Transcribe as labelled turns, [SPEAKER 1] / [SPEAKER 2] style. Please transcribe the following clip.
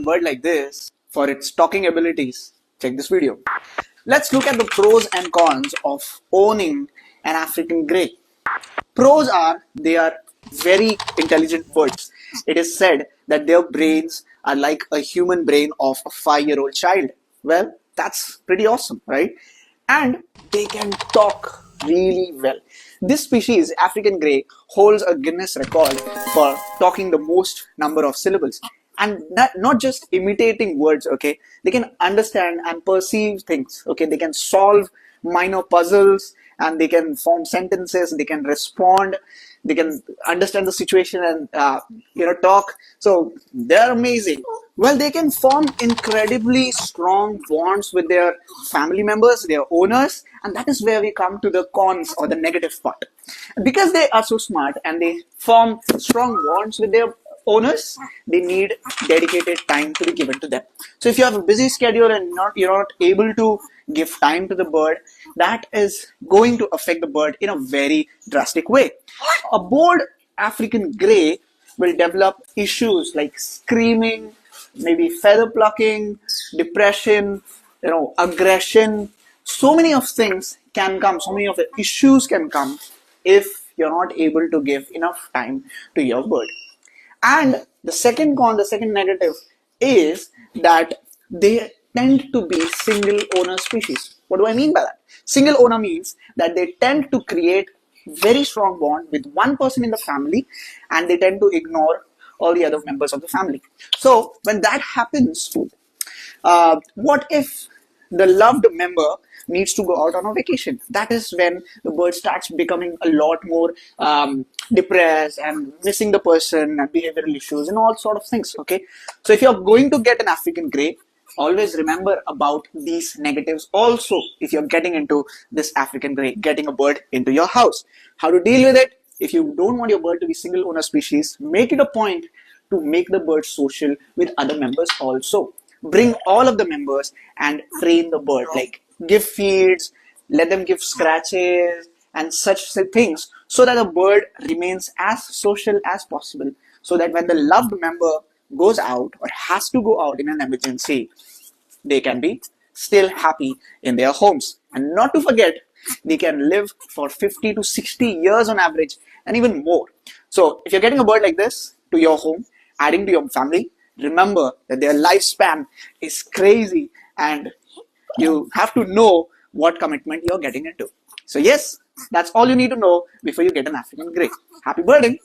[SPEAKER 1] bird like this for its talking abilities, check this video. Let's look at the pros and cons of owning an African grey. Pros are they are very intelligent birds. It is said that their brains are like a human brain of a 5-year-old child. Well, that's pretty awesome, right? And they can talk really well. This species, African grey, holds a Guinness record for talking the most number of syllables. And that not just imitating words, okay? They can understand and perceive things, okay? They can solve minor puzzles and they can form sentences, they can respond, they can understand the situation and talk. So they're amazing. Well, they can form incredibly strong bonds with their family members, their owners, and that is where we come to the cons or the negative part. Because they are so smart and they form strong bonds with their owners, they need dedicated time to be given to them. So if you have a busy schedule and you're not able to give time to the bird, that is going to affect the bird in a very drastic way. A bored African grey will develop issues like screaming, maybe feather plucking, depression, aggression. So many of things can come, so many of the issues can come if you're not able to give enough time to your bird. And the second negative is that they tend to be single owner species. What do I mean by that? Single owner means that they tend to create very strong bond with one person in the family and they tend to ignore all the other members of the family. So when that happens, what if the loved member needs to go out on a vacation? That is when the bird starts becoming a lot more depressed and missing the person and behavioral issues and all sort of things. Okay, so if you're going to get an African grey, always remember about these negatives also. If you're getting into this African grey, getting a bird into your house, how to deal with it? If you don't want your bird to be single owner species, make it a point to make the bird social with other members also. Bring all of the members and train the bird, like give feeds, let them give scratches and such things, so that the bird remains as social as possible, so that when the loved member goes out or has to go out in an emergency, they can be still happy in their homes. And not to forget, they can live for 50 to 60 years on average and even more. So if you're getting a bird like this to your home, adding to your family, remember that their lifespan is crazy and you have to know what commitment you're getting into. So yes, that's all you need to know before you get an African grey. Happy birding!